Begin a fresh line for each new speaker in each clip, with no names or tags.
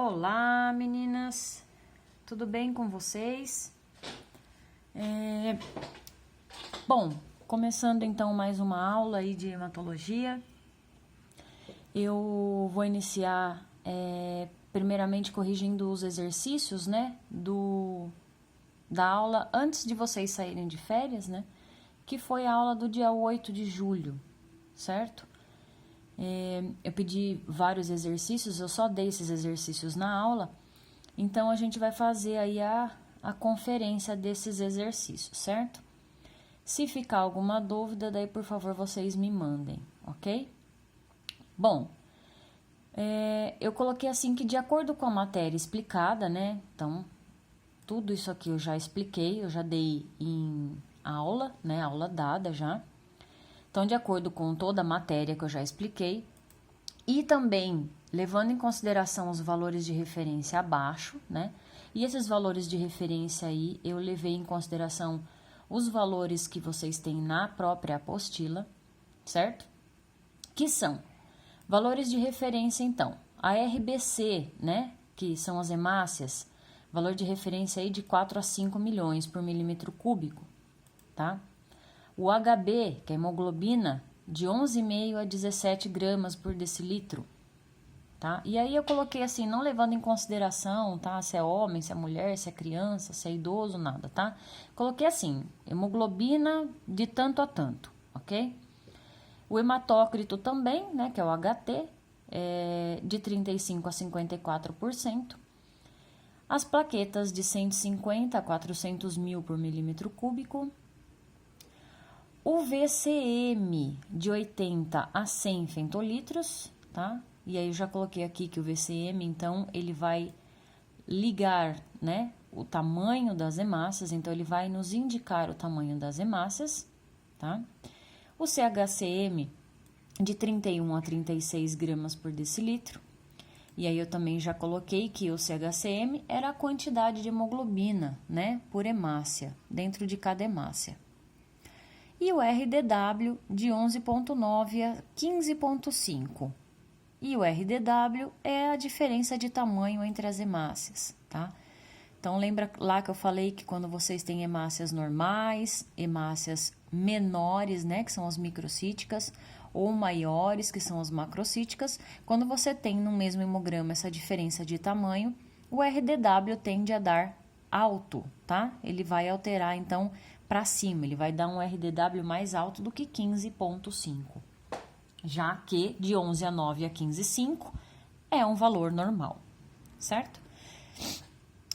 Olá, meninas! Tudo bem com vocês? Bom, começando então mais uma aula aí de hematologia. Eu vou iniciar primeiramente corrigindo os exercícios, né, da aula antes de vocês saírem de férias, né, que foi a aula do dia 8 de julho, certo? Eu pedi vários exercícios, eu só dei esses exercícios na aula, então a gente vai fazer aí a conferência desses exercícios, certo? Se ficar alguma dúvida, daí por favor vocês me mandem, ok? Bom, eu coloquei assim que de acordo com a matéria explicada, né? Então, tudo isso aqui eu já expliquei, eu já dei em aula, né? Aula dada já. Então, de acordo com toda a matéria que eu já expliquei, e também levando em consideração os valores de referência abaixo, né? E esses valores de referência aí, eu levei em consideração os valores que vocês têm na própria apostila, certo? Que são valores de referência, então, a RBC, né? Que são as hemácias, valor de referência aí de 4 a 5 milhões por milímetro cúbico, tá? O HB, que é a hemoglobina, de 11,5 a 17 gramas por decilitro, tá? E aí eu coloquei assim, não levando em consideração, tá? Se é homem, se é mulher, se é criança, se é idoso, nada, tá? Coloquei assim, hemoglobina de tanto a tanto, ok? O hematócrito também, né, que é o HT, de 35 a 54%. As plaquetas de 150 a 400 mil por milímetro cúbico. O VCM de 80 a 100 femtolitros, tá? E aí eu já coloquei aqui que o VCM, então, ele vai ligar, né, o tamanho das hemácias, então ele vai nos indicar o tamanho das hemácias, tá? O CHCM de 31 a 36 gramas por decilitro. E aí eu também já coloquei que o CHCM era a quantidade de hemoglobina, né, por hemácia, dentro de cada hemácia. E o RDW de 11,9 a 15,5. E o RDW é a diferença de tamanho entre as hemácias, tá? Então, lembra lá que eu falei que quando vocês têm hemácias normais, hemácias menores, né, que são as microcíticas, ou maiores, que são as macrocíticas, quando você tem no mesmo hemograma essa diferença de tamanho, o RDW tende a dar alto, tá? Ele vai alterar, então, para cima, ele vai dar um RDW mais alto do que 15,5, já que de 11 a 9 a 15,5 é um valor normal, certo?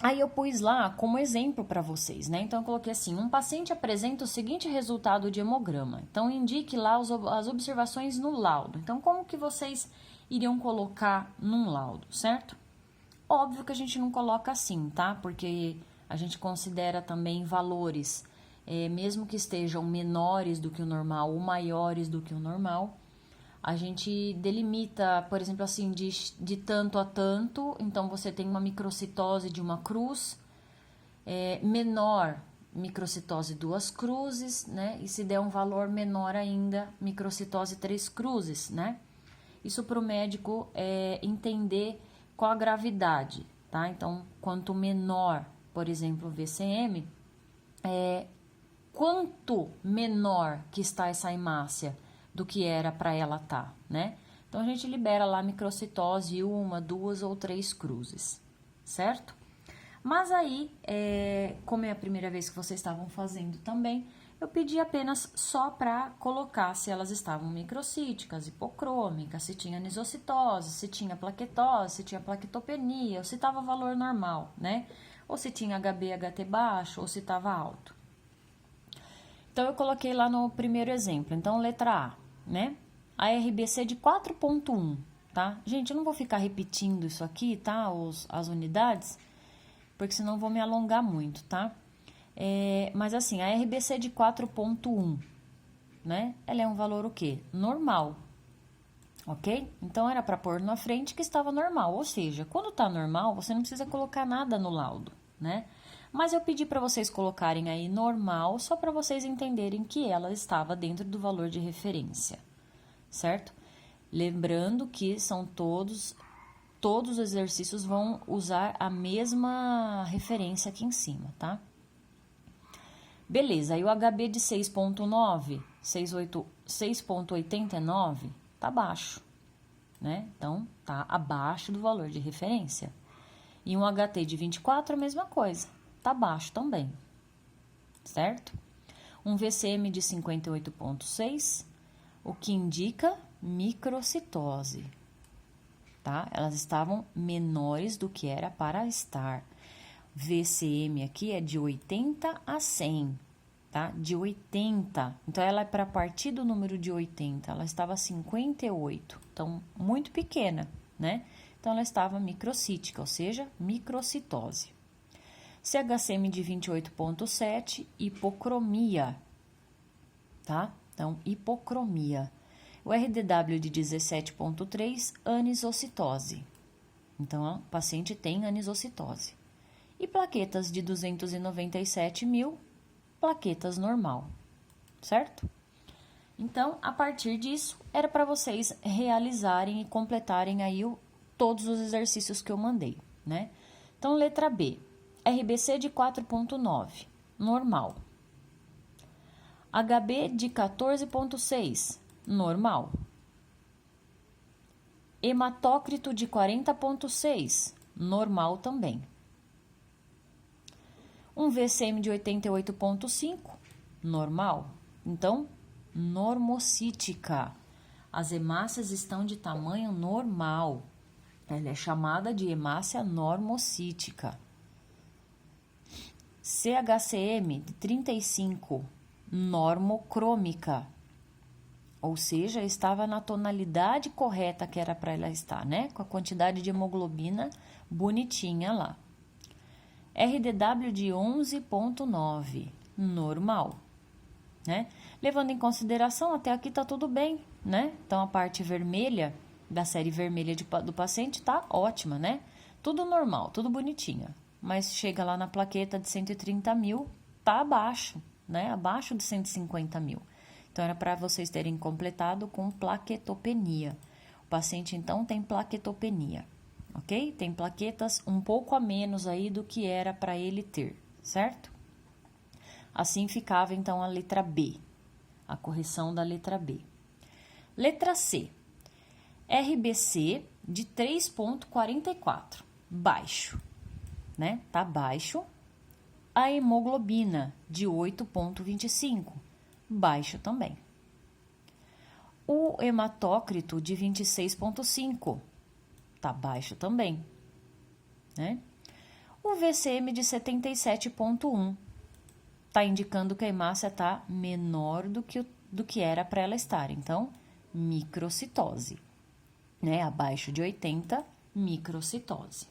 Aí eu pus lá como exemplo para vocês, né? Então eu coloquei assim, um paciente apresenta o seguinte resultado de hemograma. Então indique lá as observações no laudo. Então como que vocês iriam colocar num laudo, certo? Óbvio que a gente não coloca assim, tá? Porque a gente considera também valores, mesmo que estejam menores do que o normal ou maiores do que o normal, a gente delimita, por exemplo, assim, de tanto a tanto. Então, você tem uma microcitose de uma cruz, menor microcitose 2 cruzes, né? E se der um valor menor ainda, microcitose 3 cruzes, né? Isso para o médico entender qual a gravidade, tá? Então, quanto menor, por exemplo, o VCM, quanto menor que está essa hemácia do que era para ela estar, né? Então, a gente libera lá a microcitose 1, 2 ou 3 cruzes, certo? Mas aí, como é a primeira vez que vocês estavam fazendo também, eu pedi apenas só para colocar se elas estavam microcíticas, hipocrômicas, se tinha anisocitose, se tinha plaquetose, se tinha plaquetopenia, ou se estava valor normal, né? Ou se tinha HB, HT baixo, ou se estava alto. Então, eu coloquei lá no primeiro exemplo. Então, letra A, né? A RBC de 4,1, tá? Gente, eu não vou ficar repetindo isso aqui, tá? As unidades, porque senão eu vou me alongar muito, tá? Mas assim, a RBC de 4,1, né? Ela é um valor o quê? Normal, ok? Então, era para pôr na frente que estava normal. Ou seja, quando tá normal, você não precisa colocar nada no laudo, né? Mas eu pedi para vocês colocarem aí normal, só para vocês entenderem que ela estava dentro do valor de referência, certo? Lembrando que são todos os exercícios vão usar a mesma referência aqui em cima, tá? Beleza, aí o HB de 6,9, 6,89, tá baixo, né? Então, tá abaixo do valor de referência. E um HT de 24, a mesma coisa, tá baixo também, certo? Um VCM de 58,6, o que indica microcitose, tá? Elas estavam menores do que era para estar. VCM aqui é de 80 a 100, tá? De 80. Então, ela é para partir do número de 80. Ela estava 58. Então, muito pequena, né? Então, ela estava microcítica, ou seja, microcitose. CHCM de 28,7, hipocromia, tá? Então, hipocromia. O RDW de 17,3, anisocitose. Então, o paciente tem anisocitose. E plaquetas de 297 mil, plaquetas normal, certo? Então, a partir disso, era para vocês realizarem e completarem aí todos os exercícios que eu mandei, né? Então, letra B, RBC de 4,9, normal. HB de 14,6, normal. Hematócrito de 40,6, normal também. Um VCM de 88,5, normal. Então, normocítica. As hemácias estão de tamanho normal. Ela é chamada de hemácia normocítica. CHCM de 35, normocrômica. Ou seja, estava na tonalidade correta que era para ela estar, né? Com a quantidade de hemoglobina bonitinha lá. RDW de 11,9, normal, né? Levando em consideração, até aqui tá tudo bem, né? Então, a parte vermelha, da série vermelha do paciente, tá ótima, né? Tudo normal, tudo bonitinho. Mas chega lá na plaqueta de 130 mil, tá abaixo, né? Abaixo de 150 mil. Então, era para vocês terem completado com plaquetopenia. O paciente, então, tem plaquetopenia. Ok? Tem plaquetas um pouco a menos aí do que era para ele ter, certo? Assim ficava, então, a letra B, a correção da letra B. Letra C, RBC de 3,44, baixo, né? Tá baixo. A hemoglobina de 8,25, baixo também. O hematócrito de 26,5, tá baixo também, né? O VCM de 77,1 tá indicando que a hemácia tá menor do que era para ela estar. Então, microcitose, né? Abaixo de 80, microcitose.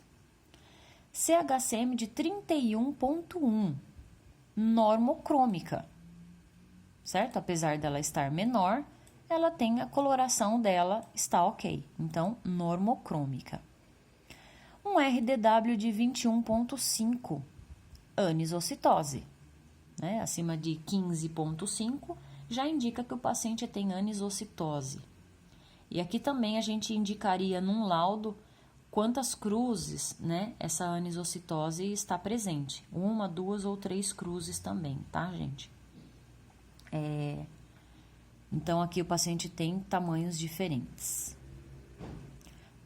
CHCM de 31,1, normocrômica, certo? Apesar dela estar menor, ela tem a coloração dela, está ok. Então, normocrômica. Um RDW de 21,5, anisocitose, né? Acima de 15,5, já indica que o paciente tem anisocitose. E aqui também a gente indicaria num laudo quantas cruzes, né, essa anisocitose está presente. 1, 2 ou 3 cruzes também, tá, gente? Então, aqui o paciente tem tamanhos diferentes.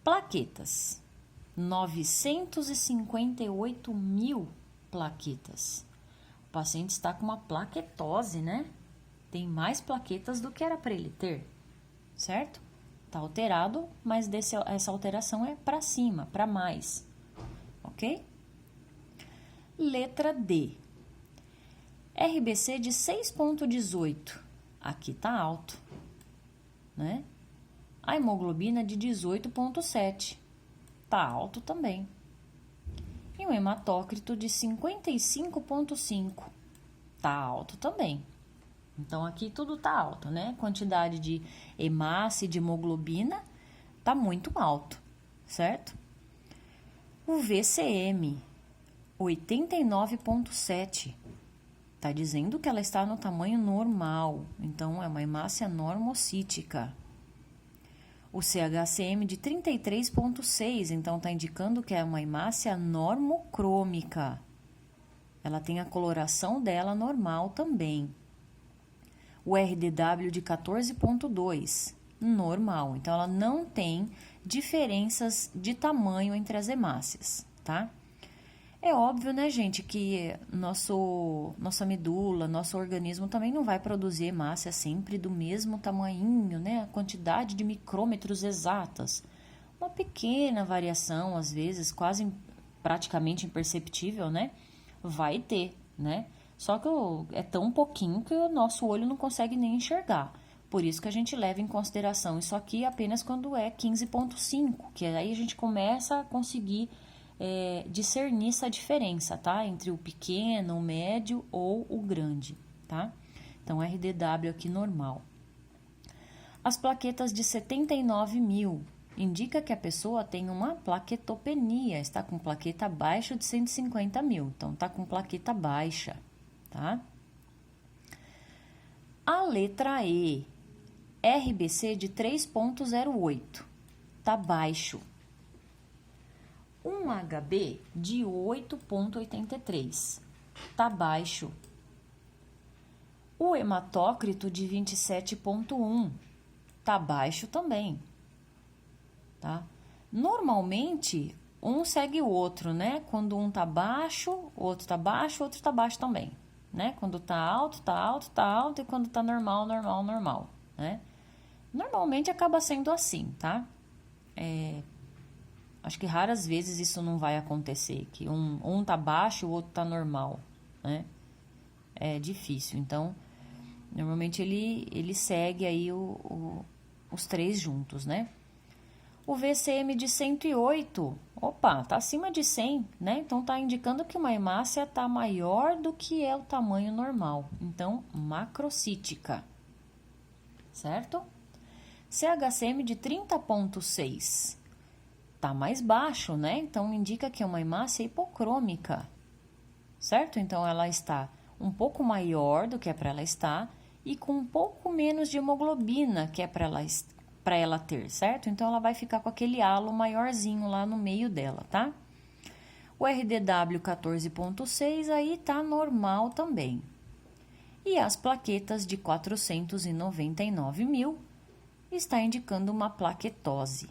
Plaquetas. 958 mil plaquetas. O paciente está com uma plaquetose, né? Tem mais plaquetas do que era para ele ter, certo? Tá alterado, mas essa alteração é para cima, para mais, ok? Letra D. RBC de 6,18. Aqui tá alto, né? A hemoglobina de 18,7. Tá alto também. E o hematócrito de 55,5. Tá alto também. Então, aqui tudo tá alto, né? Quantidade de hemácia e de hemoglobina tá muito alto, certo? O VCM, 89,7. Tá dizendo que ela está no tamanho normal. Então, é uma hemácia normocítica. O CHCM de 33,6, então está indicando que é uma hemácia normocrômica. Ela tem a coloração dela normal também. O RDW de 14,2, normal. Então, ela não tem diferenças de tamanho entre as hemácias, tá? É óbvio, né, gente, que nossa medula, nosso organismo também não vai produzir hemácia sempre do mesmo tamanhinho, né? A quantidade de micrômetros exatas. Uma pequena variação, às vezes, praticamente imperceptível, né? Vai ter, né? Só que é tão pouquinho que o nosso olho não consegue nem enxergar. Por isso que a gente leva em consideração isso aqui apenas quando é 15,5, que aí a gente começa a conseguir discernir essa diferença, tá? Entre o pequeno, o médio ou o grande, tá? Então, RDW aqui normal. As plaquetas de 79 mil indica que a pessoa tem uma plaquetopenia, está com plaqueta abaixo de 150 mil, então está com plaqueta baixa, tá? A letra E, RBC de 3,08, tá baixo. Um HB de 8,83, tá baixo. O hematócrito de 27,1, tá baixo também, tá? Normalmente, um segue o outro, né? Quando um tá baixo, o outro tá baixo, o outro tá baixo também, né? Quando tá alto, tá alto, tá alto, e quando tá normal, normal, normal, né? Normalmente acaba sendo assim, tá? Acho que raras vezes isso não vai acontecer, que um tá baixo, o outro tá normal, né? É difícil, então, normalmente ele segue aí os três juntos, né? O VCM de 108, opa, tá acima de 100, né? Então, tá indicando que uma hemácia tá maior do que é o tamanho normal. Então, macrocítica, certo? CHCM de 30,6, tá mais baixo, né? Então, indica que é uma hemácia hipocrômica, certo? Então, ela está um pouco maior do que é para ela estar e com um pouco menos de hemoglobina que é para ela ter, certo? Então, ela vai ficar com aquele halo maiorzinho lá no meio dela, tá? O RDW 14,6 aí tá normal também. E as plaquetas de 499 mil está indicando uma plaquetose,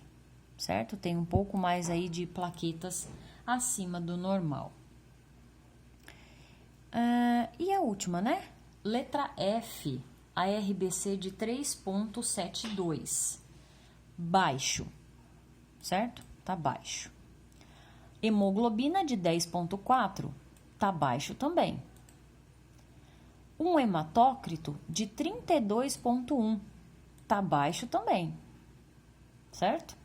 certo? Tem um pouco mais aí de plaquetas acima do normal. E a última, né? Letra F, a RBC de 3,72, baixo, certo? Tá baixo. Hemoglobina de 10,4, tá baixo também. Um hematócrito de 32,1, tá baixo também, certo?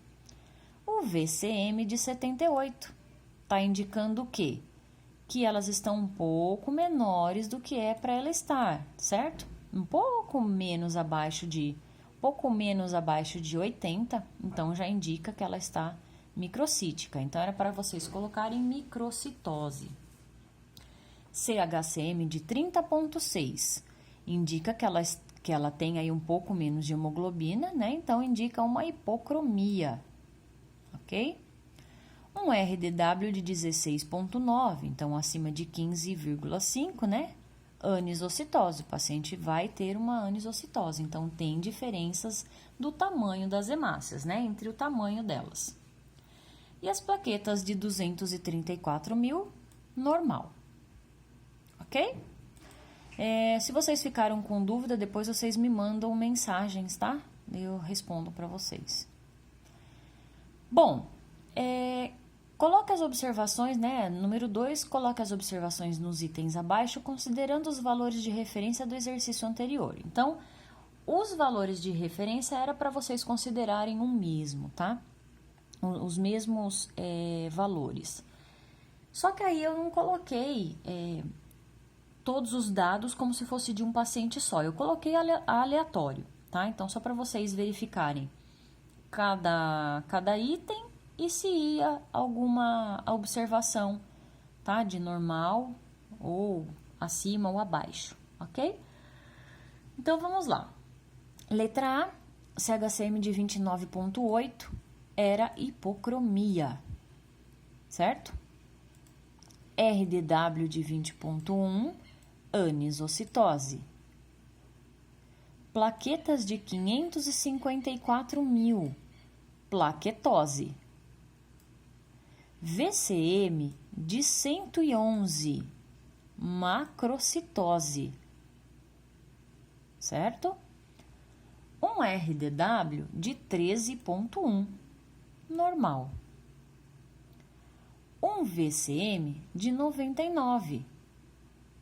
O VCM de 78 tá indicando o quê? Que elas estão um pouco menores do que é para ela estar, certo? Um pouco menos abaixo de 80, então já indica que ela está microcítica. Então era para vocês colocarem microcitose. CHCM de 30,6 indica que ela tem aí um pouco menos de hemoglobina, né? Então indica uma hipocromia, ok? Um RDW de 16,9, então acima de 15,5, né? Anisocitose, o paciente vai ter uma anisocitose, então tem diferenças do tamanho das hemácias, né? Entre o tamanho delas. E as plaquetas de 234 mil, normal, ok? Se vocês ficaram com dúvida, depois vocês me mandam mensagens, tá? Eu respondo para vocês. Bom, coloque as observações, né? Número 2, coloque as observações nos itens abaixo, considerando os valores de referência do exercício anterior. Então, os valores de referência era para vocês considerarem o mesmo, tá? Os mesmos valores. Só que aí eu não coloquei todos os dados como se fosse de um paciente só. Eu coloquei aleatório, tá? Então, só para vocês verificarem cada item e se ia alguma observação, tá? De normal ou acima ou abaixo, ok? Então, vamos lá. Letra A, CHCM de 29,8 era hipocromia, certo? RDW de 20,1, anisocitose. Plaquetas de 554.000, plaquetose. VCM de 111, macrocitose, certo? Um RDW de 13,1, normal. Um VCM de 99,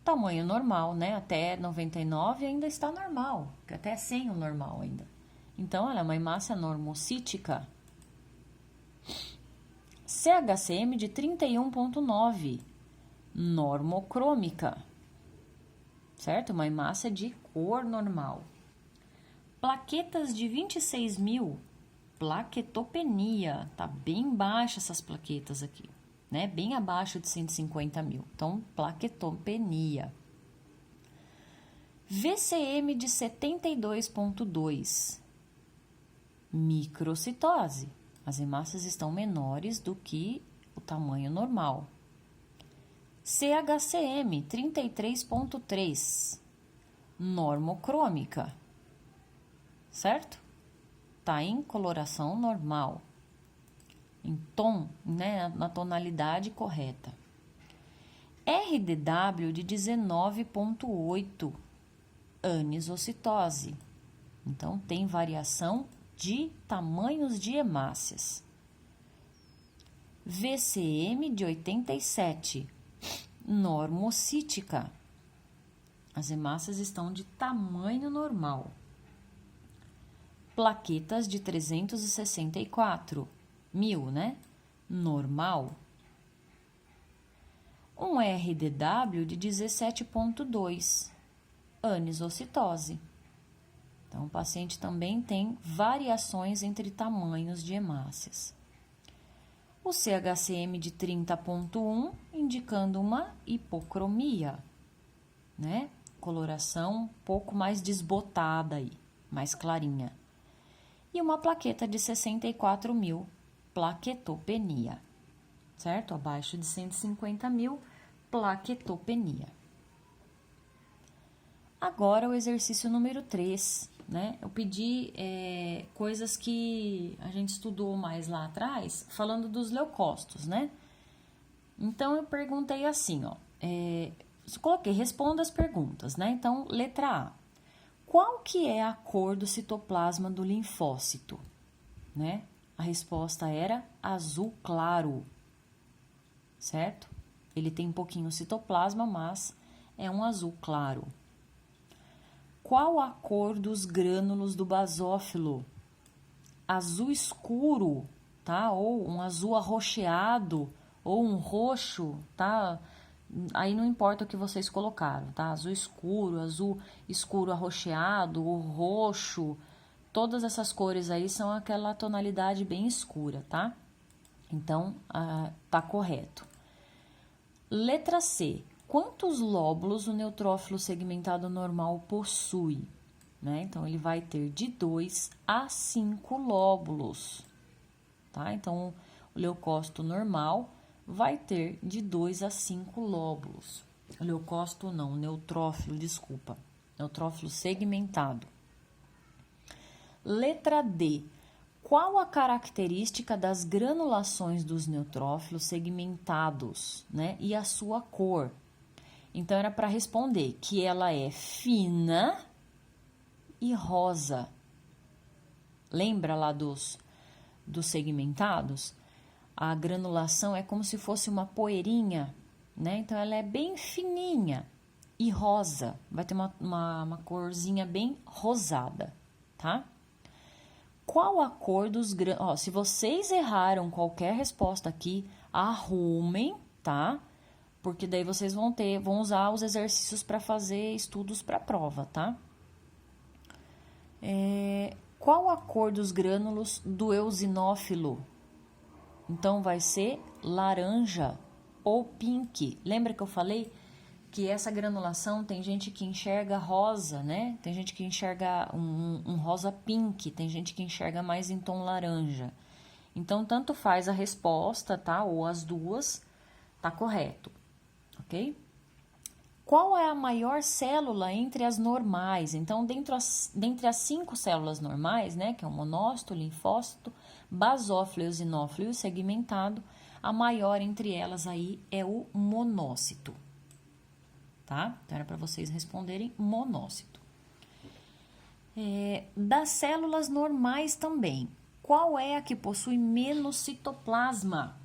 tamanho normal, né? Até 99 ainda está normal, até 100 o normal ainda. Então, ela é uma hemácia normocítica. CHCM de 31,9, normocrômica, certo? Uma hemácia de cor normal. Plaquetas de 26.000, plaquetopenia, tá bem baixa essas plaquetas aqui, né? Bem abaixo de 150.000, então plaquetopenia. VCM de 72,2, microcitose. As hemácias estão menores do que o tamanho normal. CHCM 33,3, normocrômica, certo? Tá em coloração normal, em tom, né, na tonalidade correta. RDW de 19,8, anisocitose. Então, tem variação de tamanhos de hemácias. VCM de 87, normocítica. As hemácias estão de tamanho normal. Plaquetas de 364.000, né? Normal. Um RDW de 17,2, anisocitose. Então, o paciente também tem variações entre tamanhos de hemácias. O CHCM de 30,1, indicando uma hipocromia, né? Coloração um pouco mais desbotada aí, mais clarinha. E uma plaqueta de 64.000, plaquetopenia, certo? Abaixo de 150.000, plaquetopenia. Agora, o exercício número 3, né? Eu pedi coisas que a gente estudou mais lá atrás, falando dos leucócitos, né? Então, eu perguntei assim, ó. Coloquei, responda as perguntas, né? Então, letra A. Qual que é a cor do citoplasma do linfócito? Né? A resposta era azul claro, certo? Ele tem um pouquinho citoplasma, mas é um azul claro. Qual a cor dos grânulos do basófilo? Azul escuro, tá? Ou um azul arroxeado, ou um roxo, tá? Aí não importa o que vocês colocaram, tá? Azul escuro arroxeado, ou roxo, todas essas cores aí são aquela tonalidade bem escura, tá? Então, tá correto. Letra C. Quantos lóbulos o neutrófilo segmentado normal possui? Né? Então, ele vai ter de 2 a 5 lóbulos, tá? Então, o leucócito normal vai ter de 2 a 5 lóbulos. O leucócito não, o neutrófilo, desculpa. Neutrófilo segmentado. Letra D. Qual a característica das granulações dos neutrófilos segmentados, né? E a sua cor? Então, era para responder que ela é fina e rosa. Lembra lá dos segmentados? A granulação é como se fosse uma poeirinha, né? Então, ela é bem fininha e rosa. Vai ter uma corzinha bem rosada, tá? Qual a cor dos grânulos? Se vocês erraram qualquer resposta aqui, arrumem, tá? Porque daí vocês vão usar os exercícios para fazer estudos para a prova, tá? Qual a cor dos grânulos do eosinófilo? Então, vai ser laranja ou pink. Lembra que eu falei que essa granulação tem gente que enxerga rosa, né? Tem gente que enxerga um rosa pink, tem gente que enxerga mais em tom laranja. Então, tanto faz a resposta, tá? Ou as duas, tá correto, ok? Qual é a maior célula entre as normais? Então, dentre as 5 células normais, né? Que é o monócito, linfócito, basófilo, eosinófilo e o segmentado, a maior entre elas aí é o monócito, tá? Então, era para vocês responderem monócito. Das células normais também, qual é a que possui menos citoplasma?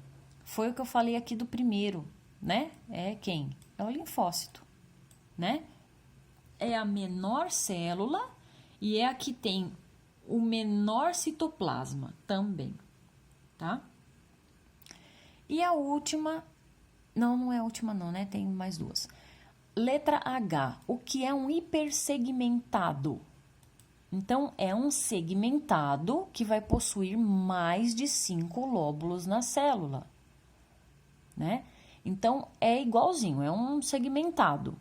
Foi o que eu falei aqui do primeiro, né? É quem? É o linfócito, né? É a menor célula e é a que tem o menor citoplasma também, tá? E a última, não é a última não, né? Tem mais duas. Letra H, o que é um hipersegmentado? Então, é um segmentado que vai possuir mais de 5 lóbulos na célula, né? Então, é igualzinho, é um segmentado,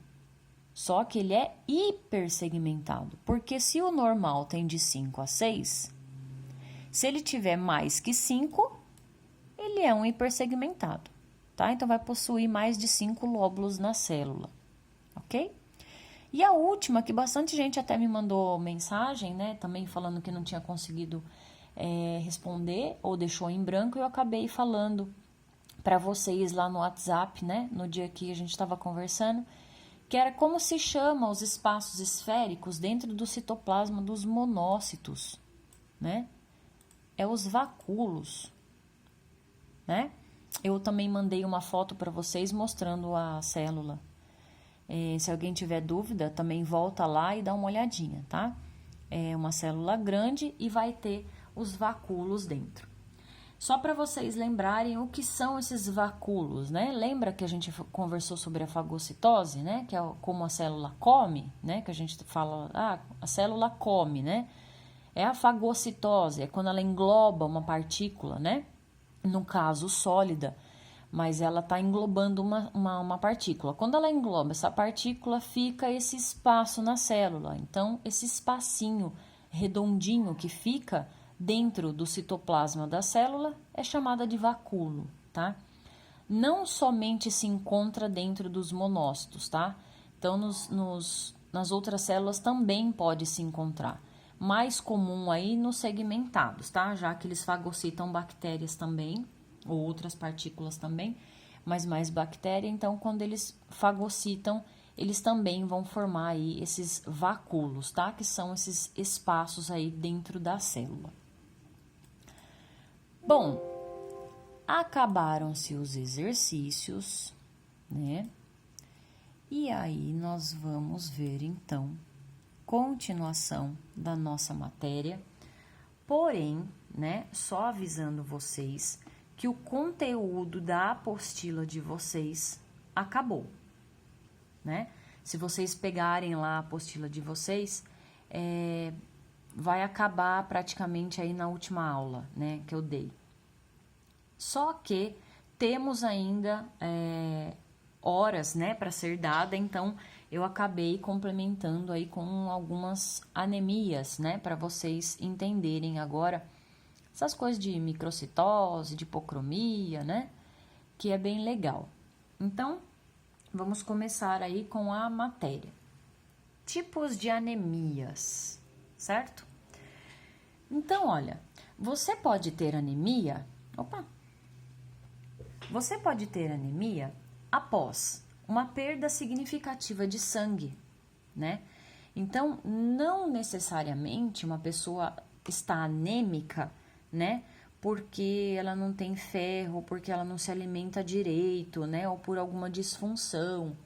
só que ele é hipersegmentado, porque se o normal tem de 5 a 6, se ele tiver mais que 5, ele é um hipersegmentado, tá? Então, vai possuir mais de 5 lóbulos na célula, ok? E a última, que bastante gente até me mandou mensagem, né? Também falando que não tinha conseguido responder ou deixou em branco, eu acabei falando para vocês lá no WhatsApp, né? No dia que a gente estava conversando, que era como se chama os espaços esféricos dentro do citoplasma dos monócitos, né? É os vacúolos, né? Eu também mandei uma foto para vocês mostrando a célula. Se alguém tiver dúvida, também volta lá e dá uma olhadinha, tá? É uma célula grande e vai ter os vacúolos dentro. Só para vocês lembrarem o que são esses vacúolos, né? Lembra que a gente conversou sobre a fagocitose, né? Que é como a célula come, né? Que a gente fala, a célula come, né? É a fagocitose, é quando ela engloba uma partícula, né? No caso, sólida, mas ela está englobando uma partícula. Quando ela engloba essa partícula, fica esse espaço na célula. Então, esse espacinho redondinho que fica dentro do citoplasma da célula é chamada de vacúolo, tá? Não somente se encontra dentro dos monócitos, tá? Então, nas outras células também pode se encontrar. Mais comum aí nos segmentados, tá? Já que eles fagocitam bactérias também, ou outras partículas também, mas mais bactéria. Então, quando eles fagocitam, eles também vão formar aí esses vacúolos, tá? Que são esses espaços aí dentro da célula. Bom, acabaram-se os exercícios, né? E aí nós vamos ver, então, continuação da nossa matéria. Porém, né, só avisando vocês que o conteúdo da apostila de vocês acabou, né? Se vocês pegarem lá a apostila de vocês, vai acabar praticamente aí na última aula, né, que eu dei. Só que temos ainda horas, né, para ser dada, então eu acabei complementando aí com algumas anemias, né, para vocês entenderem agora essas coisas de microcitose, de hipocromia, né, que é bem legal. Então, vamos começar aí com a matéria. Tipos de anemias, certo? Então, olha, você pode ter anemia, você pode ter anemia após uma perda significativa de sangue, né? Então, não necessariamente uma pessoa está anêmica, né? Porque ela não tem ferro, porque ela não se alimenta direito, né? Ou por alguma disfunção.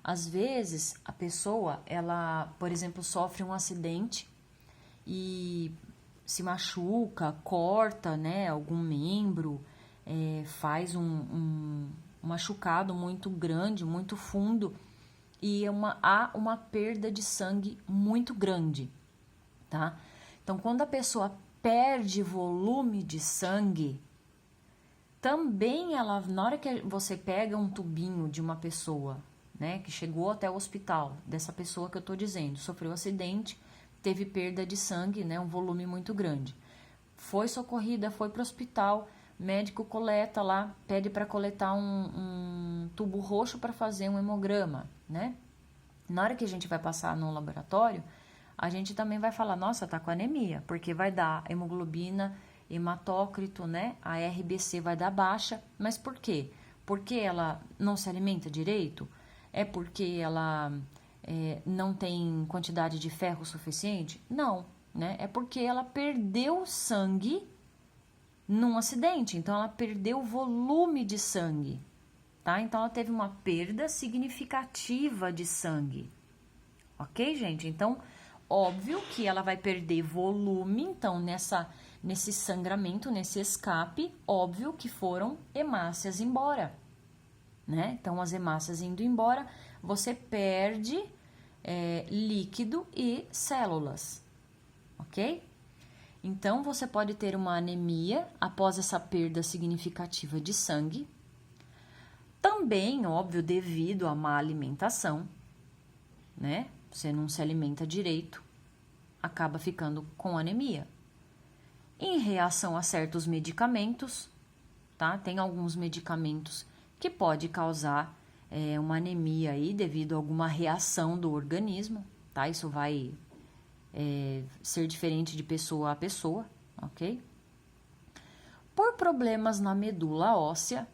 Às vezes, a pessoa, ela, por exemplo, sofre um acidente e se machuca, corta, né? Algum membro, faz um machucado muito grande, muito fundo, e há uma perda de sangue muito grande, tá? Então, quando a pessoa perde volume de sangue, também ela, na hora que você pega um tubinho de uma pessoa, né, que chegou até o hospital, dessa pessoa que eu tô dizendo, sofreu acidente, teve perda de sangue, né, um volume muito grande. Foi socorrida, foi para o hospital, médico coleta lá, pede para coletar um tubo roxo para fazer um hemograma, né? Na hora que a gente vai passar no laboratório, a gente também vai falar, nossa, tá com anemia, porque vai dar hemoglobina, hematócrito, né? A RBC vai dar baixa, mas por quê? Porque ela não se alimenta direito? É porque ela não tem quantidade de ferro suficiente? Não, né? É porque ela perdeu sangue num acidente, então ela perdeu volume de sangue, tá? Então ela teve uma perda significativa de sangue, ok, gente? Então, óbvio que ela vai perder volume, então nesse sangramento, nesse escape, óbvio que foram hemácias embora, né? Então as hemácias indo embora, você perde líquido e células, ok? Então, você pode ter uma anemia após essa perda significativa de sangue. Também, óbvio, devido à má alimentação, né? Você não se alimenta direito, acaba ficando com anemia. Em reação a certos medicamentos, tá? Tem alguns medicamentos que pode causar uma anemia aí devido a alguma reação do organismo, tá? Isso vai ser diferente de pessoa a pessoa, ok? Por problemas na medula óssea,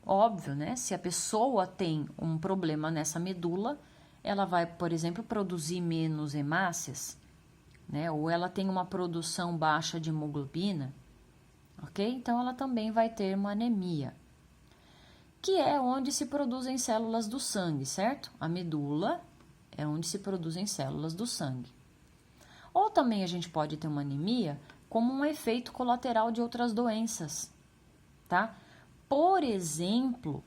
óbvio, né? Se a pessoa tem um problema nessa medula, ela vai, por exemplo, produzir menos hemácias, né? Ou ela tem uma produção baixa de hemoglobina, ok? Então, ela também vai ter uma anemia, que é onde se produzem células do sangue, certo? A medula é onde se produzem células do sangue. Ou também a gente pode ter uma anemia como um efeito colateral de outras doenças, tá? Por exemplo,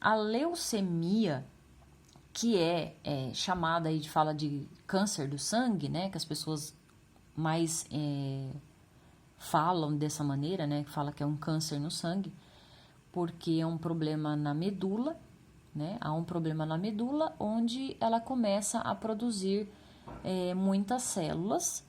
a leucemia, que chamada aí fala de câncer do sangue, né? Que as pessoas mais falam dessa maneira, né? Que fala que é um câncer no sangue, porque é um problema na medula, né? Há um problema na medula onde ela começa a produzir muitas células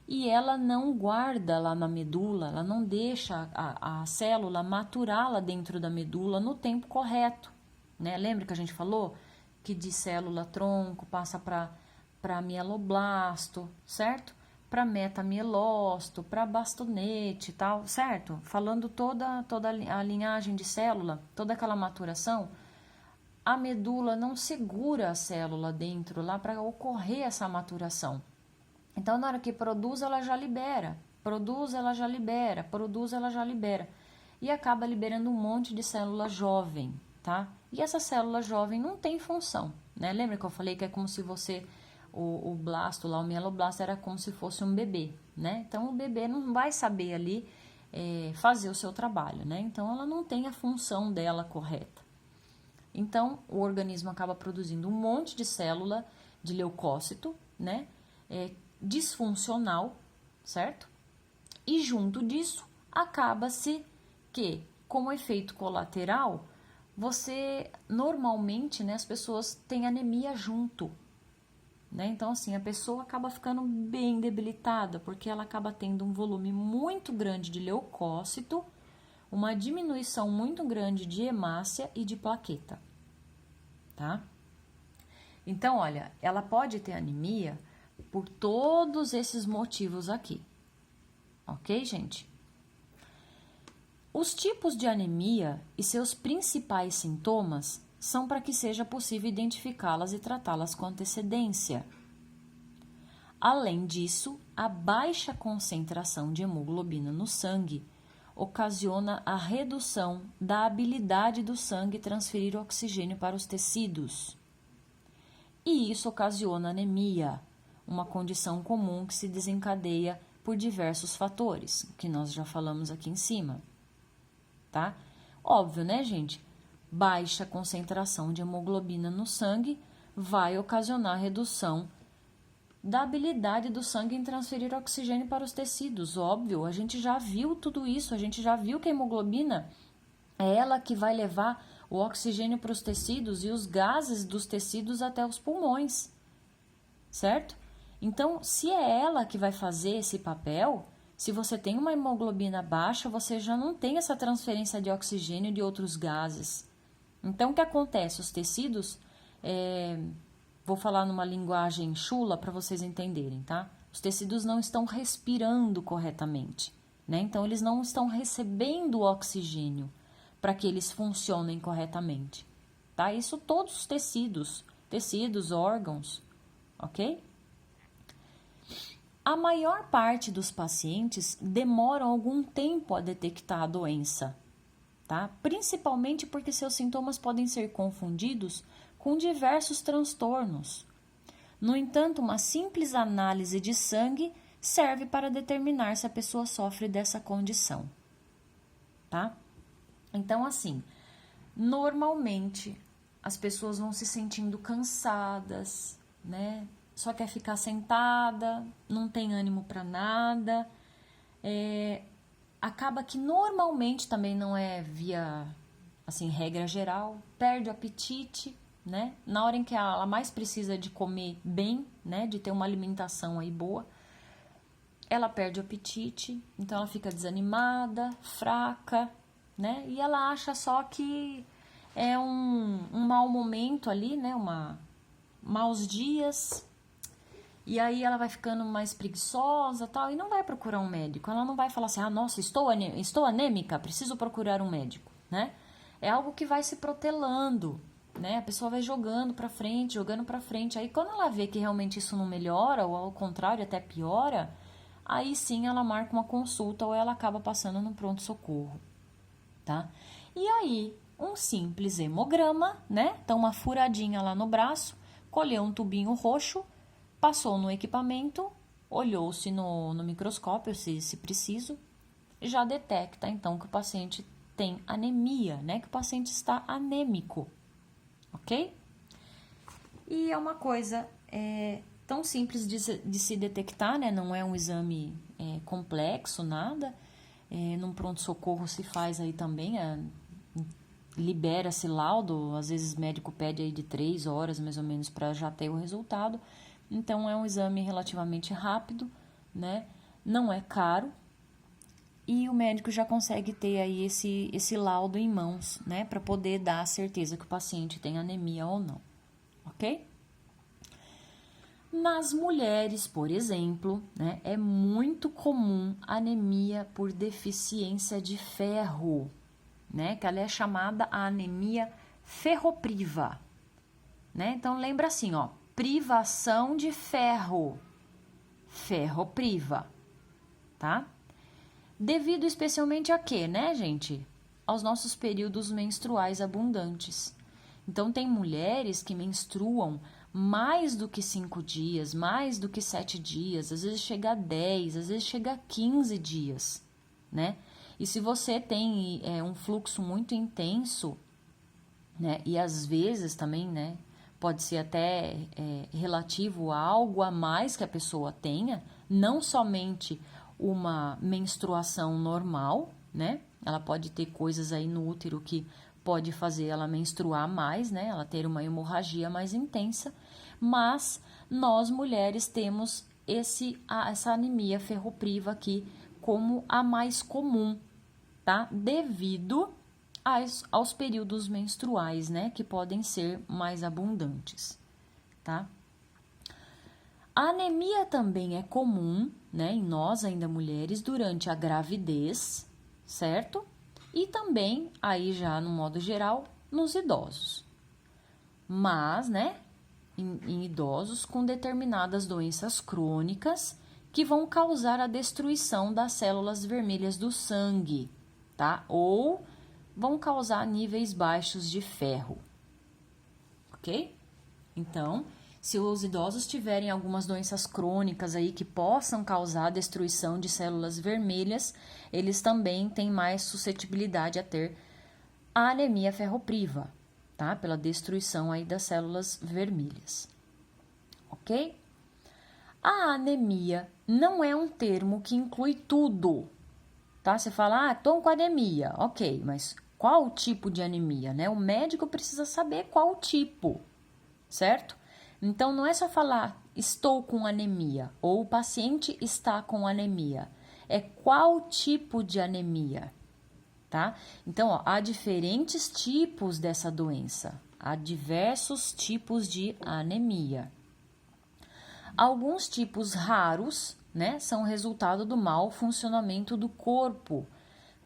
e ela não guarda lá na medula, ela não deixa a célula maturar lá dentro da medula no tempo correto, né? Lembra que a gente falou que de célula tronco passa para mieloblasto, certo? Para metamielócito, para bastonete e tal, certo? Falando toda a linhagem de célula, toda aquela maturação, a medula não segura a célula dentro lá para ocorrer essa maturação. Então, na hora que produz, ela já libera. Produz, ela já libera. Produz, ela já libera. E acaba liberando um monte de célula jovem, tá? E essa célula jovem não tem função, né? Lembra que eu falei que é como se você... O blasto lá, o mieloblasto, era como se fosse um bebê, né? Então, o bebê não vai saber ali fazer o seu trabalho, né? Então, ela não tem a função dela correta. Então, o organismo acaba produzindo um monte de célula de leucócito, né? Disfuncional, certo? E junto disso, acaba-se que, como efeito colateral, você, normalmente, né, as pessoas têm anemia junto, né? Então, assim, a pessoa acaba ficando bem debilitada, porque ela acaba tendo um volume muito grande de leucócito, uma diminuição muito grande de hemácia e de plaqueta, tá? Então, olha, ela pode ter anemia por todos esses motivos aqui, ok, gente? Os tipos de anemia e seus principais sintomas são para que seja possível identificá-las e tratá-las com antecedência. Além disso, a baixa concentração de hemoglobina no sangue ocasiona a redução da habilidade do sangue transferir oxigênio para os tecidos. E isso ocasiona anemia, uma condição comum que se desencadeia por diversos fatores, que nós já falamos aqui em cima, tá? Óbvio, né, gente? Baixa concentração de hemoglobina no sangue vai ocasionar redução da habilidade do sangue em transferir oxigênio para os tecidos. Óbvio, a gente já viu tudo isso, a gente já viu que a hemoglobina é ela que vai levar o oxigênio para os tecidos e os gases dos tecidos até os pulmões, certo? Então, se é ela que vai fazer esse papel, se você tem uma hemoglobina baixa, você já não tem essa transferência de oxigênio de outros gases. Então, o que acontece? Os tecidos, vou falar numa linguagem chula para vocês entenderem, tá? Os tecidos não estão respirando corretamente, né? Então, eles não estão recebendo oxigênio para que eles funcionem corretamente, tá? Isso todos os tecidos, órgãos, ok? A maior parte dos pacientes demoram algum tempo a detectar a doença, tá? Principalmente porque seus sintomas podem ser confundidos com diversos transtornos. No entanto, uma simples análise de sangue serve para determinar se a pessoa sofre dessa condição, tá? Então, assim, normalmente as pessoas vão se sentindo cansadas, né? Só quer ficar sentada, não tem ânimo para nada. Acaba que normalmente também não é via, assim, regra geral, perde o apetite, né? Na hora em que ela mais precisa de comer bem, né? De ter uma alimentação aí boa, ela perde o apetite, então ela fica desanimada, fraca, né? E ela acha só que é um mau momento ali, né? Maus dias. E aí ela vai ficando mais preguiçosa, tal, e não vai procurar um médico. Ela não vai falar assim: "Ah, nossa, estou anêmica, preciso procurar um médico", né? É algo que vai se protelando, né? A pessoa vai jogando para frente. Aí quando ela vê que realmente isso não melhora, ou ao contrário, até piora, aí sim ela marca uma consulta ou ela acaba passando no pronto-socorro, tá? E aí, um simples hemograma, né? Então, uma furadinha lá no braço, colheu um tubinho roxo, passou no equipamento, olhou-se no microscópio, se preciso, já detecta então que o paciente tem anemia, né? Que o paciente está anêmico, ok? E é uma coisa tão simples de se detectar, né? Não é um exame complexo, nada. Num pronto-socorro se faz aí também, libera-se laudo, às vezes o médico pede aí de 3 horas mais ou menos para já ter o resultado. Então, é um exame relativamente rápido, né? Não é caro e o médico já consegue ter aí esse laudo em mãos, né? Para poder dar a certeza que o paciente tem anemia ou não, ok? Nas mulheres, por exemplo, né? É muito comum anemia por deficiência de ferro, né? Que ela é chamada a anemia ferropriva, né? Então, lembra assim, ó. Privação de ferro, ferropriva, tá? Devido especialmente a quê, né, gente? Aos nossos períodos menstruais abundantes. Então, tem mulheres que menstruam mais do que 5 dias, mais do que 7 dias, às vezes chega a 10, às vezes chega a 15 dias, né? E se você tem um fluxo muito intenso, né, e às vezes também, né, pode ser até relativo a algo a mais que a pessoa tenha, não somente uma menstruação normal, né? Ela pode ter coisas aí no útero que pode fazer ela menstruar mais, né? Ela ter uma hemorragia mais intensa, mas nós mulheres temos essa anemia ferropriva aqui como a mais comum, tá? Devido aos períodos menstruais, né, que podem ser mais abundantes, tá? A anemia também é comum, né, em nós ainda mulheres durante a gravidez, certo? E também, aí já no modo geral, nos idosos. Mas, né, em idosos com determinadas doenças crônicas que vão causar a destruição das células vermelhas do sangue, tá? Ou vão causar níveis baixos de ferro, ok? Então, se os idosos tiverem algumas doenças crônicas aí que possam causar destruição de células vermelhas, eles também têm mais suscetibilidade a ter a anemia ferropriva, tá? Pela destruição aí das células vermelhas, ok? A anemia não é um termo que inclui tudo, tá? Você fala, tô com anemia, ok, mas qual o tipo de anemia, né? O médico precisa saber qual o tipo, certo? Então, não é só falar estou com anemia ou o paciente está com anemia. É qual tipo de anemia, tá? Então, ó, há diferentes tipos dessa doença. Há diversos tipos de anemia. Alguns tipos raros, né, são resultado do mau funcionamento do corpo,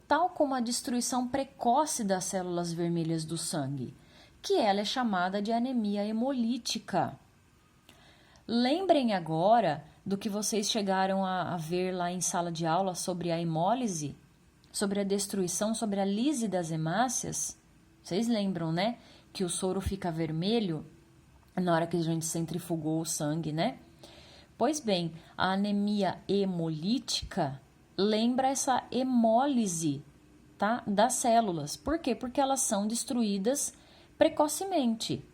tal como a destruição precoce das células vermelhas do sangue, que ela é chamada de anemia hemolítica. Lembrem agora do que vocês chegaram a ver lá em sala de aula sobre a hemólise, sobre a destruição, sobre a lise das hemácias. Vocês lembram, né? Que o soro fica vermelho na hora que a gente centrifugou o sangue, né? Pois bem, a anemia hemolítica lembra essa hemólise, tá? Das células. Por quê? Porque elas são destruídas precocemente,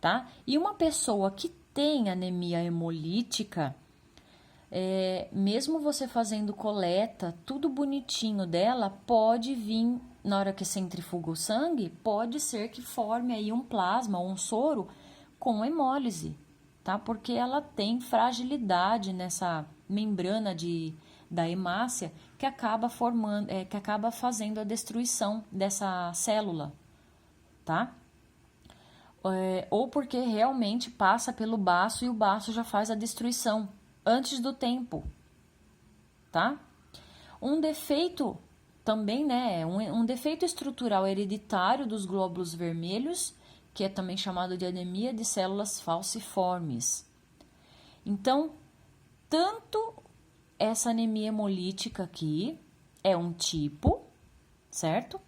tá? E uma pessoa que tem anemia hemolítica, mesmo você fazendo coleta, tudo bonitinho dela, pode vir, na hora que centrifuga o sangue, pode ser que forme aí um plasma ou um soro com hemólise, tá? Porque ela tem fragilidade nessa membrana da hemácia que acaba formando, que acaba fazendo a destruição dessa célula, tá? Ou porque realmente passa pelo baço e o baço já faz a destruição antes do tempo, tá? Um defeito também, né? Um defeito estrutural hereditário dos glóbulos vermelhos, que é também chamado de anemia de células falciformes. Então, tanto essa anemia hemolítica aqui é um tipo, certo?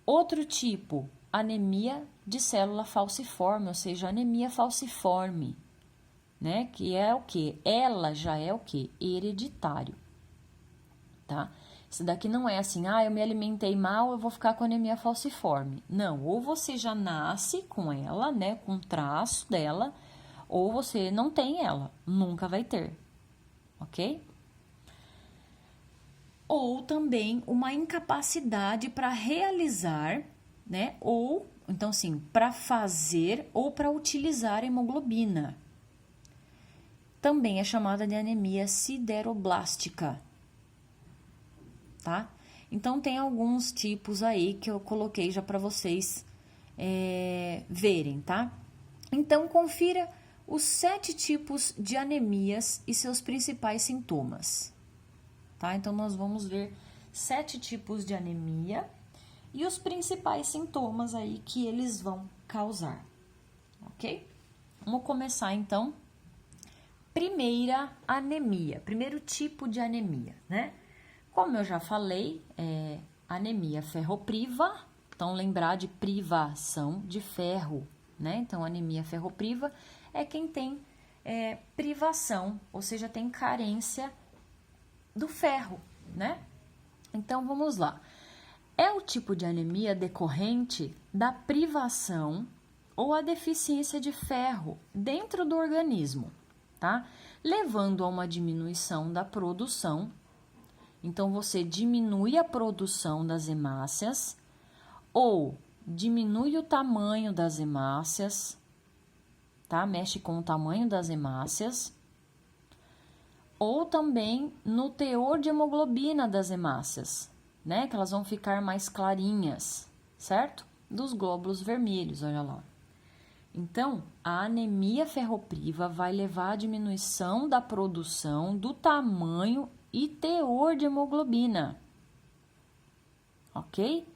Outro tipo, anemia de célula falciforme, ou seja, anemia falciforme, né? Que é o quê? Ela já é o quê? Hereditário, tá? Isso daqui não é assim, eu me alimentei mal, eu vou ficar com anemia falciforme. Não, ou você já nasce com ela, né? Com um traço dela, ou você não tem ela, nunca vai ter, ok? Ou também uma incapacidade para realizar, né? Ou, então, sim, para fazer ou para utilizar hemoglobina. Também é chamada de anemia sideroblástica, tá? Então, tem alguns tipos aí que eu coloquei já para vocês verem, tá? Então, confira os 7 tipos de anemias e seus principais sintomas, tá? Então, nós vamos ver 7 tipos de anemia e os principais sintomas aí que eles vão causar, ok? Vamos começar, então. Primeira anemia, primeiro tipo de anemia, né? Como eu já falei, anemia ferropriva, então lembrar de privação de ferro, né? Então, anemia ferropriva é quem tem privação, ou seja, tem carência do ferro, né? Então, vamos lá. É o tipo de anemia decorrente da privação ou a deficiência de ferro dentro do organismo, tá? Levando a uma diminuição da produção. Então, você diminui a produção das hemácias ou diminui o tamanho das hemácias, tá? Mexe com o tamanho das hemácias. Ou também no teor de hemoglobina das hemácias, né? Que elas vão ficar mais clarinhas, certo? Dos glóbulos vermelhos, olha lá. Então, a anemia ferropriva vai levar à diminuição da produção, do tamanho e teor de hemoglobina, ok?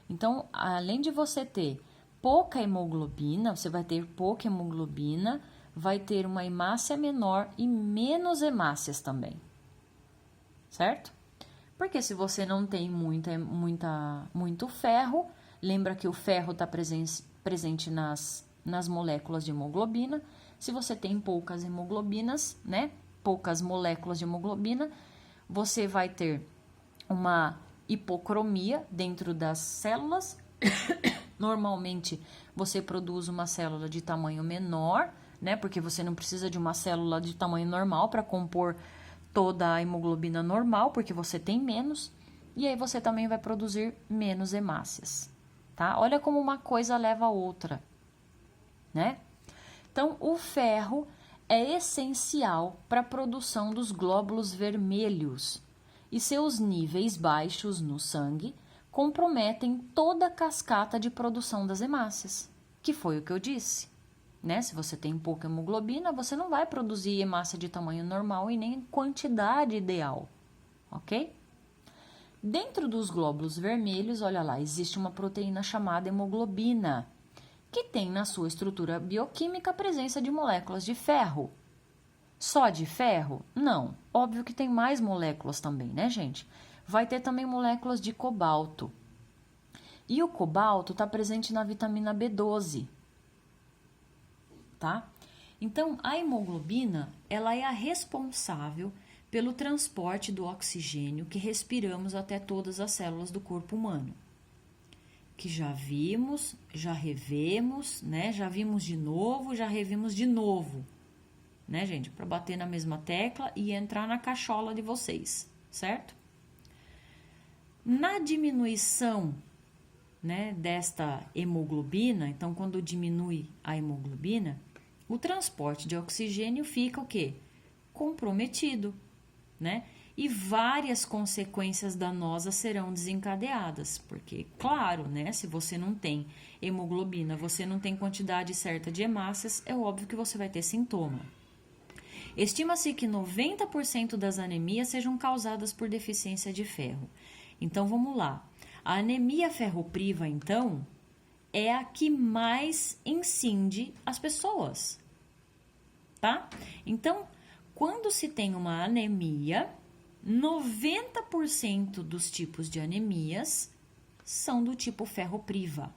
Então, além de você ter pouca hemoglobina, você vai ter pouca hemoglobina, vai ter uma hemácia menor e menos hemácias também, certo? Porque se você não tem muito ferro, lembra que o ferro está presente nas moléculas de hemoglobina. Se você tem poucas hemoglobinas, né? Poucas moléculas de hemoglobina, você vai ter uma hipocromia dentro das células. Normalmente, você produz uma célula de tamanho menor, né? Porque você não precisa de uma célula de tamanho normal para compor toda a hemoglobina normal, porque você tem menos. e aí você também vai produzir menos hemácias, tá? Olha como uma coisa leva a outra, né? Então, o ferro é essencial para a produção dos glóbulos vermelhos e seus níveis baixos no sangue comprometem toda a cascata de produção das hemácias, que foi o que eu disse, né? Se você tem pouca hemoglobina, você não vai produzir hemácia de tamanho normal e nem quantidade ideal, ok? Dentro dos glóbulos vermelhos, olha lá, existe uma proteína chamada hemoglobina, que tem na sua estrutura bioquímica a presença de moléculas de ferro. Só de ferro? Não. Óbvio que tem mais moléculas também, né, gente? Vai ter também moléculas de cobalto. E o cobalto está presente na vitamina B12, tá? Então, a hemoglobina, ela é a responsável pelo transporte do oxigênio que respiramos até todas as células do corpo humano. Que já vimos, já revemos, né? Já vimos de novo, já revimos de novo, né, gente? Para bater na mesma tecla e entrar na cachola de vocês, certo? Na diminuição, né, desta hemoglobina, então quando diminui a hemoglobina, o transporte de oxigênio fica o quê? Comprometido, né? E várias consequências danosas serão desencadeadas, porque, claro, né, se você não tem hemoglobina, você não tem quantidade certa de hemácias, é óbvio que você vai ter sintoma. Estima-se que 90% das anemias sejam causadas por deficiência de ferro. Então, vamos lá. A anemia ferropriva, então, é a que mais incide as pessoas, tá? Então, quando se tem uma anemia, 90% dos tipos de anemias são do tipo ferropriva,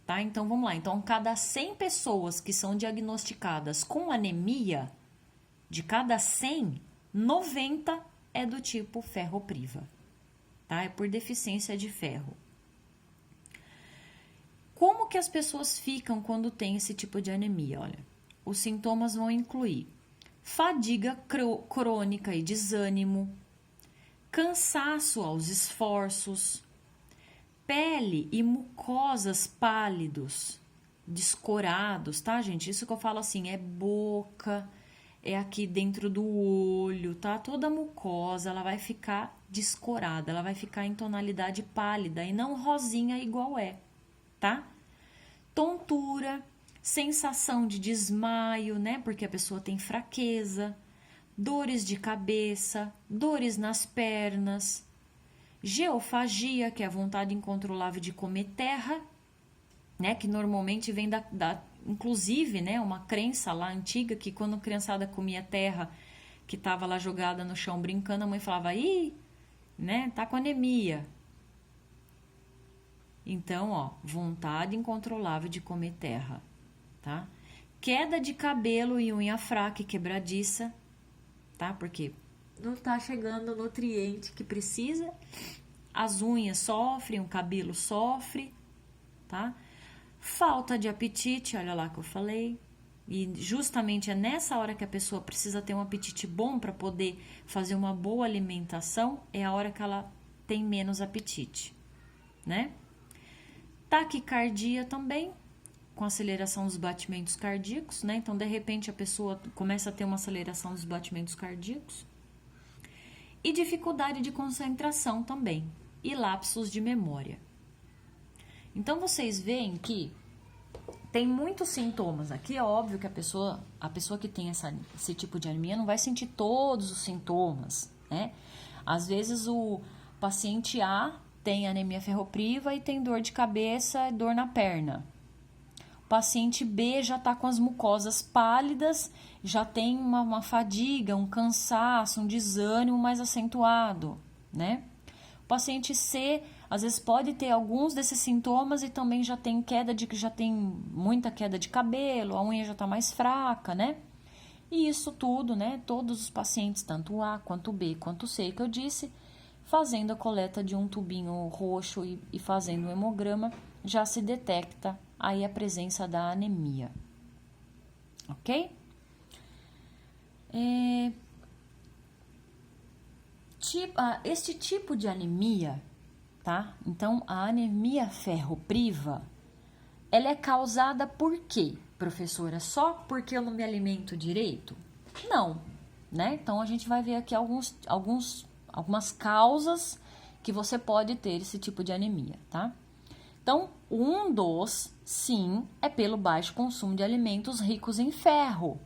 tá? Então, vamos lá. Então, cada 100 pessoas que são diagnosticadas com anemia, de cada 100, 90 é do tipo ferropriva, tá? É por deficiência de ferro. Como que as pessoas ficam quando tem esse tipo de anemia? Olha, os sintomas vão incluir fadiga crônica e desânimo, cansaço aos esforços, pele e mucosas pálidos, descorados, tá, gente? Isso que eu falo assim, é boca, é aqui dentro do olho, tá? Toda a mucosa, ela vai ficar descorada, ela vai ficar em tonalidade pálida e não rosinha igual é, tá? Tontura, sensação de desmaio, né? Porque a pessoa tem fraqueza, dores de cabeça, dores nas pernas, geofagia, que é a vontade incontrolável de comer terra, né? Que normalmente vem inclusive, né? Uma crença lá antiga que quando a criançada comia terra, que estava lá jogada no chão brincando, a mãe falava, ih, né? Tá com anemia. Então, ó, vontade incontrolável de comer terra, tá? Queda de cabelo e unha fraca e quebradiça, tá? Porque não tá chegando o nutriente que precisa. As unhas sofrem, o cabelo sofre, tá? Falta de apetite, olha lá que eu falei. E justamente é nessa hora que a pessoa precisa ter um apetite bom para poder fazer uma boa alimentação, é a hora que ela tem menos apetite, né? Taquicardia também, com aceleração dos batimentos cardíacos, né? Então, de repente, a pessoa começa a ter uma aceleração dos batimentos cardíacos. E dificuldade de concentração também. E lapsos de memória. Então, vocês veem que tem muitos sintomas aqui. É óbvio que a pessoa que tem esse tipo de anemia não vai sentir todos os sintomas, né? Às vezes, o paciente A tem anemia ferropriva e tem dor de cabeça e dor na perna. O paciente B já está com as mucosas pálidas, já tem uma fadiga, um cansaço, um desânimo mais acentuado, né? O paciente C, às vezes, pode ter alguns desses sintomas e também já tem muita queda de cabelo, a unha já está mais fraca, né? E isso tudo, né? Todos os pacientes, tanto o A, quanto o B, quanto o C, que eu disse, fazendo a coleta de um tubinho roxo e fazendo o hemograma, já se detecta aí a presença da anemia. Ok? Este tipo de anemia, tá? Então, a anemia ferropriva, ela é causada por quê, professora? Só porque eu não me alimento direito? Não, né? Então, a gente vai ver aqui algumas causas que você pode ter esse tipo de anemia, tá? Então, um dos, sim, é pelo baixo consumo de alimentos ricos em ferro,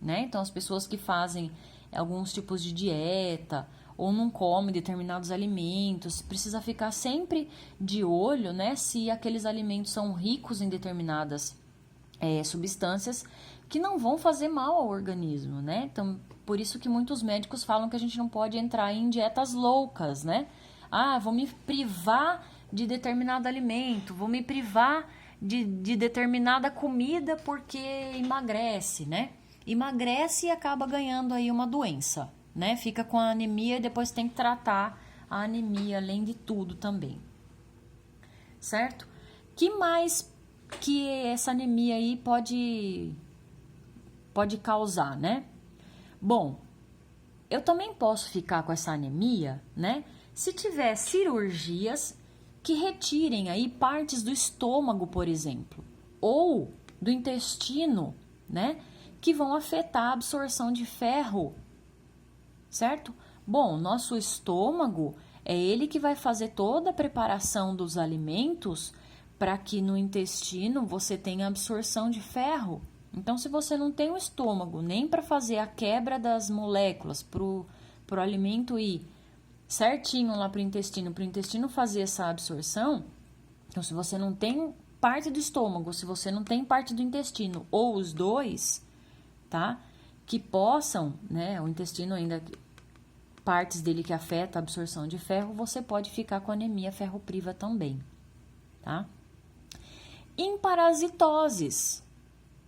né? Então, as pessoas que fazem alguns tipos de dieta ou não comem determinados alimentos, precisa ficar sempre de olho, né? Se aqueles alimentos são ricos em determinadas substâncias que não vão fazer mal ao organismo, né? Então, por isso que muitos médicos falam que a gente não pode entrar em dietas loucas, né? Ah, vou me privar de determinado alimento, vou me privar de determinada comida porque emagrece, né? Emagrece e acaba ganhando aí uma doença, né? Fica com a anemia e depois tem que tratar a anemia além de tudo também. Certo? Que mais que essa anemia aí pode causar, né? Bom, eu também posso ficar com essa anemia, né? Se tiver cirurgias que retirem aí partes do estômago, por exemplo, ou do intestino, né? Que vão afetar a absorção de ferro, certo? Bom, nosso estômago é ele que vai fazer toda a preparação dos alimentos para que no intestino você tenha absorção de ferro. Então, se você não tem o estômago nem para fazer a quebra das moléculas pro alimento ir certinho lá pro intestino fazer essa absorção, então se você não tem parte do estômago, se você não tem parte do intestino ou os dois, tá? Que possam, né, o intestino ainda, partes dele que afeta a absorção de ferro, você pode ficar com anemia ferropriva também, tá? Em parasitoses,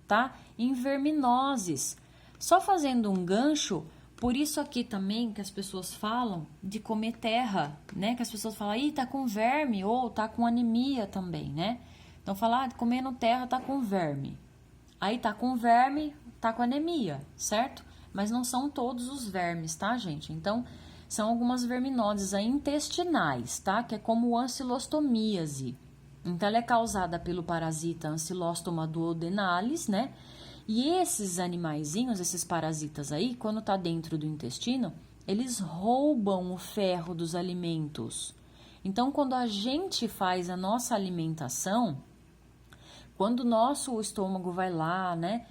tá? Em verminoses. Só fazendo um gancho, por isso aqui também que as pessoas falam de comer terra, né? Que as pessoas falam, ih, tá com verme, ou tá com anemia também, né? Então, falar, comendo terra tá com verme. Aí tá com verme, tá com anemia, certo? Mas não são todos os vermes, tá, gente? Então, são algumas verminoses aí intestinais, tá? Que é como o ancilostomíase. Então, ela é causada pelo parasita Ancylostoma duodenalis, né? E esses animaizinhos, esses parasitas aí, quando tá dentro do intestino, eles roubam o ferro dos alimentos. Então, quando a gente faz a nossa alimentação, quando o nosso estômago vai lá, né,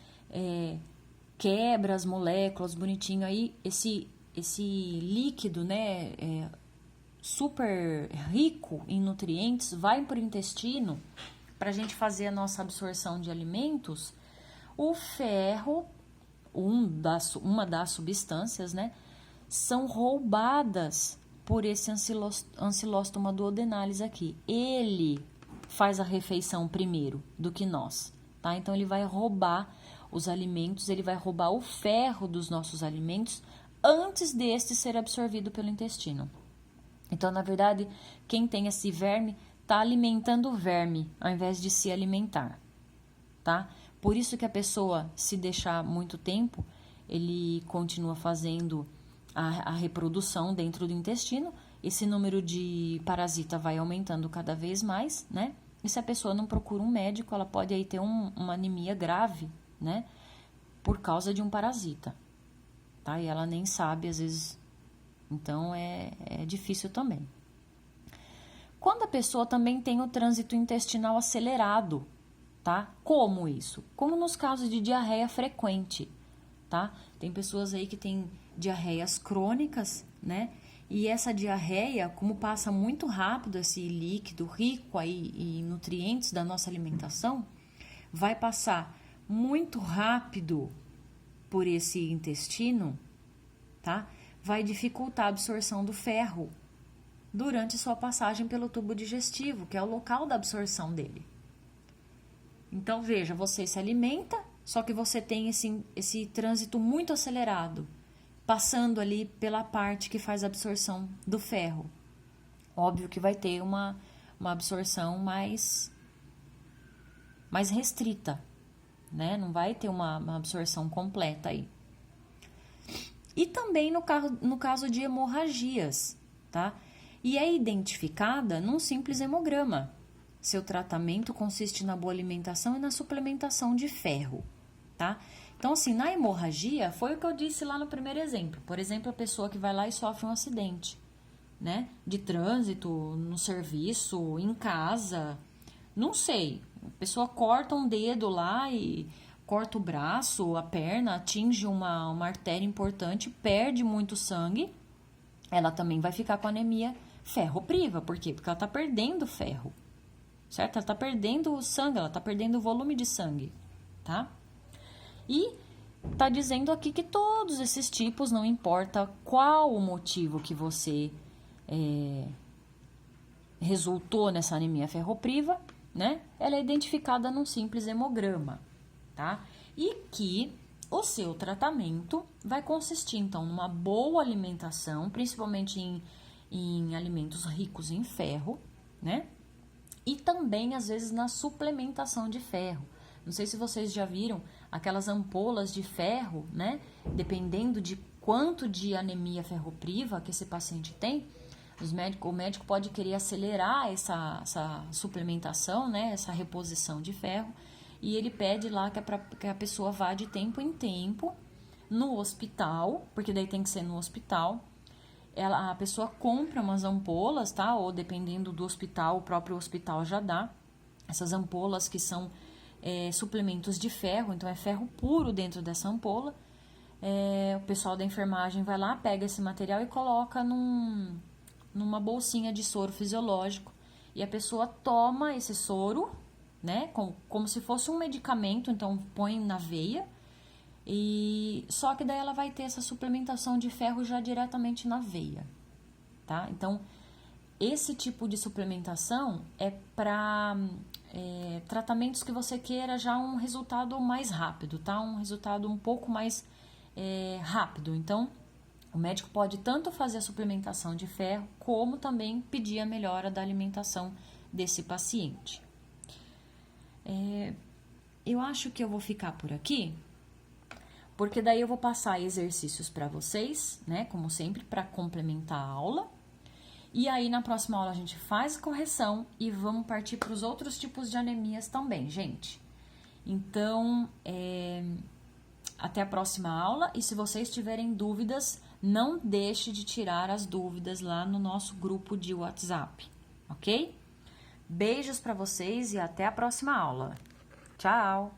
quebra as moléculas bonitinho, aí esse líquido, né, super rico em nutrientes, vai para o intestino para a gente fazer a nossa absorção de alimentos. O ferro, uma das substâncias, né, são roubadas por esse Ancylostoma duodenalis aqui. Ele faz a refeição primeiro do que nós, tá? Então, ele vai roubar os alimentos, ele vai roubar o ferro dos nossos alimentos antes deste ser absorvido pelo intestino. Então, na verdade, quem tem esse verme está alimentando o verme ao invés de se alimentar, tá? Por isso que a pessoa, se deixar muito tempo, ele continua fazendo a reprodução dentro do intestino, esse número de parasita vai aumentando cada vez mais, né? E se a pessoa não procura um médico, ela pode aí ter uma anemia grave, né? Por causa de um parasita, tá? E ela nem sabe, às vezes. Então, é difícil também. Quando a pessoa também tem o trânsito intestinal acelerado, tá? Como isso? Como nos casos de diarreia frequente, tá? Tem pessoas aí que têm diarreias crônicas, né? E essa diarreia, como passa muito rápido esse líquido rico aí em nutrientes da nossa alimentação, vai passar muito rápido por esse intestino, tá? Vai dificultar a absorção do ferro durante sua passagem pelo tubo digestivo, que é o local da absorção dele. Então, veja, você se alimenta, só que você tem esse trânsito muito acelerado, passando ali pela parte que faz a absorção do ferro. Óbvio que vai ter uma absorção mais restrita, né? Não vai ter uma absorção completa aí. E também no caso de hemorragias, tá? E é identificada num simples hemograma. Seu tratamento consiste na boa alimentação e na suplementação de ferro, tá? Então, assim, na hemorragia, foi o que eu disse lá no primeiro exemplo. Por exemplo, a pessoa que vai lá e sofre um acidente, né? De trânsito, no serviço, em casa, não sei. A pessoa corta um dedo lá e corta o braço, a perna, atinge uma artéria importante, perde muito sangue, ela também vai ficar com anemia ferropriva. Por quê? Porque ela tá perdendo ferro, certo? Ela tá perdendo sangue, ela tá perdendo volume de sangue, tá? E tá dizendo aqui que todos esses tipos, não importa qual o motivo que você resultou nessa anemia ferropriva, né? Ela é identificada num simples hemograma, tá? E que o seu tratamento vai consistir, então, numa boa alimentação, principalmente em alimentos ricos em ferro, né? E também, às vezes, na suplementação de ferro. Não sei se vocês já viram aquelas ampolas de ferro, né? Dependendo de quanto de anemia ferropriva que esse paciente tem, o médico pode querer acelerar essa suplementação, né? Essa reposição de ferro. E ele pede lá que a pessoa vá de tempo em tempo no hospital, porque daí tem que ser no hospital. A pessoa compra umas ampolas, tá? Ou dependendo do hospital, o próprio hospital já dá. Essas ampolas que são suplementos de ferro, então é ferro puro dentro dessa ampola. O pessoal da enfermagem vai lá, pega esse material e coloca numa bolsinha de soro fisiológico. E a pessoa toma esse soro, né? Como se fosse um medicamento, então põe na veia. Só que daí ela vai ter essa suplementação de ferro já diretamente na veia, tá? Então, esse tipo de suplementação é para tratamentos que você queira já um resultado mais rápido, tá? Um resultado um pouco mais rápido. Então, o médico pode tanto fazer a suplementação de ferro, como também pedir a melhora da alimentação desse paciente. Eu acho que eu vou ficar por aqui, porque daí eu vou passar exercícios para vocês, né? Como sempre, para complementar a aula. E aí, na próxima aula, a gente faz correção e vamos partir para os outros tipos de anemias também, gente. Então, até a próxima aula. E se vocês tiverem dúvidas, não deixe de tirar as dúvidas lá no nosso grupo de WhatsApp, ok? Beijos para vocês e até a próxima aula. Tchau!